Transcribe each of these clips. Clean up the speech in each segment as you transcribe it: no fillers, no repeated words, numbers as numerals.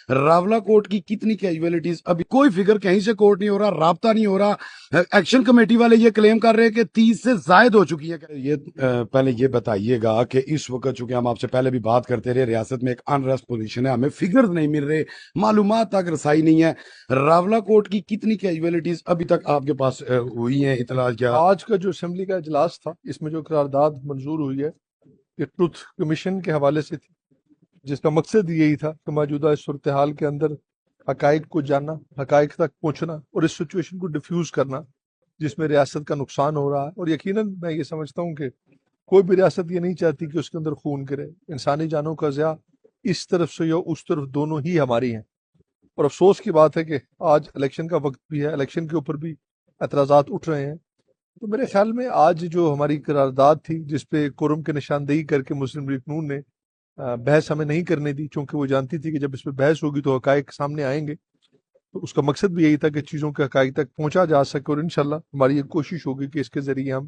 راولا کوٹ کی کتنی کیجویلٹیز، ابھی کوئی فگر کہیں سے کوٹ نہیں ہو رہا، رابطہ نہیں ہو رہا. ایکشن کمیٹی والے یہ کلیم کر رہے ہیں کہ 30 سے زائد ہو چکی ہے. یہ پہلے یہ بتائیے گا کہ اس وقت چونکہ ہم آپ سے پہلے بھی بات کرتے رہے، ریاست میں ایک انریسٹ پوزیشن ہے، ہمیں فگرز نہیں مل رہے، معلومات تک رسائی نہیں ہے. راولا کوٹ کی کتنی کیجویلٹیز ابھی تک آپ کے پاس ہوئی ہیں اطلاع؟ کیا آج کا جو اسمبلی کا اجلاس تھا، اس میں جو قرارداد منظور ہوئی ہے یہ ٹروتھ کمیشن کے حوالے سے تھی، جس کا مقصد یہی تھا کہ موجودہ صورتحال کے اندر حقائق کو جاننا، حقائق تک پہنچنا اور اس سچویشن کو ڈیفیوز کرنا جس میں ریاست کا نقصان ہو رہا ہے. اور یقیناً میں یہ سمجھتا ہوں کہ کوئی بھی ریاست یہ نہیں چاہتی کہ اس کے اندر خون گرے. انسانی جانوں کا ضیاع اس طرف سے یا اس طرف دونوں ہی ہماری ہیں. اور افسوس کی بات ہے کہ آج الیکشن کا وقت بھی ہے، الیکشن کے اوپر بھی اعتراضات اٹھ رہے ہیں. تو میرے خیال میں آج جو ہماری قرارداد تھی جس پہ قرم کی نشاندہی کر کے مسلم لیگ نون نے بحث ہمیں نہیں کرنے دی، چونکہ وہ جانتی تھی کہ جب اس پہ بحث ہوگی تو حقائق سامنے آئیں گے. تو اس کا مقصد بھی یہی تھا کہ چیزوں کے حقائق تک پہنچا جا سکے، اور انشاءاللہ ہماری یہ کوشش ہوگی کہ اس کے ذریعے ہم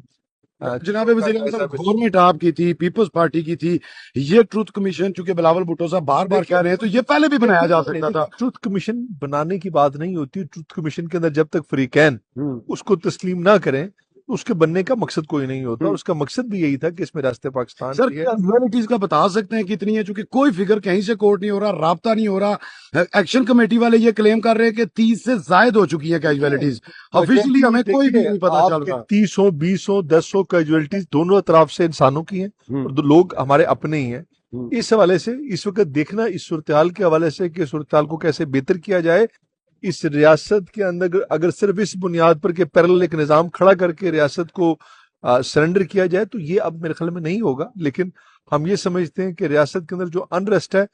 جناب وزیر اعظم صاحب، گورنمنٹ آپ کی تھی، پیپلز پارٹی کی تھی، یہ ٹروتھ کمیشن چونکہ بلاول بھٹو صاحب بار بار کہہ رہے ہیں تو یہ پہلے بھی بنایا جا سکتا تھا. ٹروتھ کمیشن بنانے کی بات نہیں ہوتی. ٹروتھ کمیشن کے اندر جب تک فریقین اس کو تسلیم نہ کریں اس کے بننے کا مقصد کوئی نہیں ہوتا. اور اس کا مقصد بھی یہی تھا کہ اس میں ریاست پاکستان سر کیجویلٹیز کا بتا سکتے ہیں کتنی ہے؟ چونکہ کوئی فگر کہیں سے کوٹ نہیں ہو رہا، رابطہ نہیں ہو رہا. ایکشن کمیٹی والے یہ کلیم کر رہے ہیں کہ 30 سے زائد ہو چکی ہے کیجویلٹیز. آفیشلی ہمیں کوئی بھی نہیں پتا چل رہا. 30 ہو 20 ہو 10 ہو کیجویلٹیز دونوں اطراف سے انسانوں کی ہیں اور لوگ ہمارے اپنے ہی ہیں. اس حوالے سے اس وقت دیکھنا اس صورتحال کے حوالے سے کہ صورتحال کو کیسے بہتر کیا جائے. اس ریاست کے اندر اگر صرف اس بنیاد پر کہ پیرل ایک نظام کھڑا کر کے ریاست کو سرنڈر کیا جائے تو یہ اب میرے خیال میں نہیں ہوگا. لیکن ہم یہ سمجھتے ہیں کہ ریاست کے اندر جو انریسٹ ہے،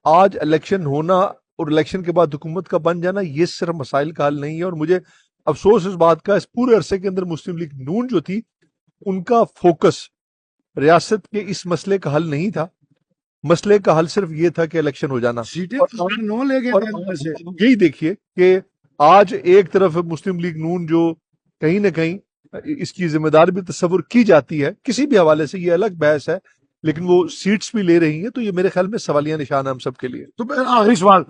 آج الیکشن ہونا اور الیکشن کے بعد حکومت کا بن جانا یہ صرف مسائل کا حل نہیں ہے. اور مجھے افسوس اس بات کا، اس پورے عرصے کے اندر مسلم لیگ نون جو تھی ان کا فوکس ریاست کے اس مسئلے کا حل نہیں تھا. مسئلے کا حل صرف یہ تھا کہ الیکشن ہو جانا. یہی دیکھیے کہ آج ایک طرف مسلم لیگ نون جو کہیں نہ کہیں اس کی ذمہ دار بھی تصور کی جاتی ہے کسی بھی حوالے سے، یہ الگ بحث ہے، لیکن وہ سیٹس بھی لے رہی ہیں. تو یہ میرے خیال میں سوالیہ نشان ہے ہم سب کے لیے. تو آخری سوال،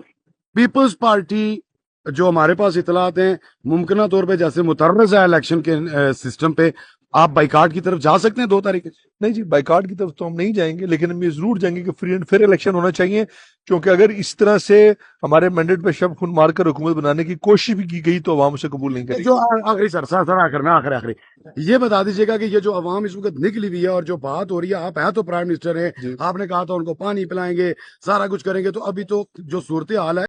پیپلز پارٹی جو ہمارے پاس اطلاعات ہیں ممکنہ طور پہ جیسے مترز ہے الیکشن کے سسٹم پہ، آپ بائیکاٹ کی طرف جا سکتے ہیں 2 تاریخ؟ نہیں جی، بائیکاٹ کی طرف تو ہم نہیں جائیں گے، لیکن ہم یہ ضرور جائیں گے کہ فری اینڈ فیئر الیکشن ہونا چاہیے. کیونکہ اگر اس طرح سے ہمارے مینڈیٹ پہ شب خون مار کر حکومت بنانے کی کوشش بھی کی گئی تو عوام اسے قبول نہیں کرے گی. جو آخری آخری یہ بتا دیجیے گا کہ یہ جو عوام اس وقت نکلی ہوئی ہے اور جو بات ہو رہی ہے، آپ ہیں تو پرائم منسٹر ہیں، آپ نے کہا تھا ان کو پانی پلائیں گے، سارا کچھ کریں گے، تو ابھی تو جو صورتحال ہے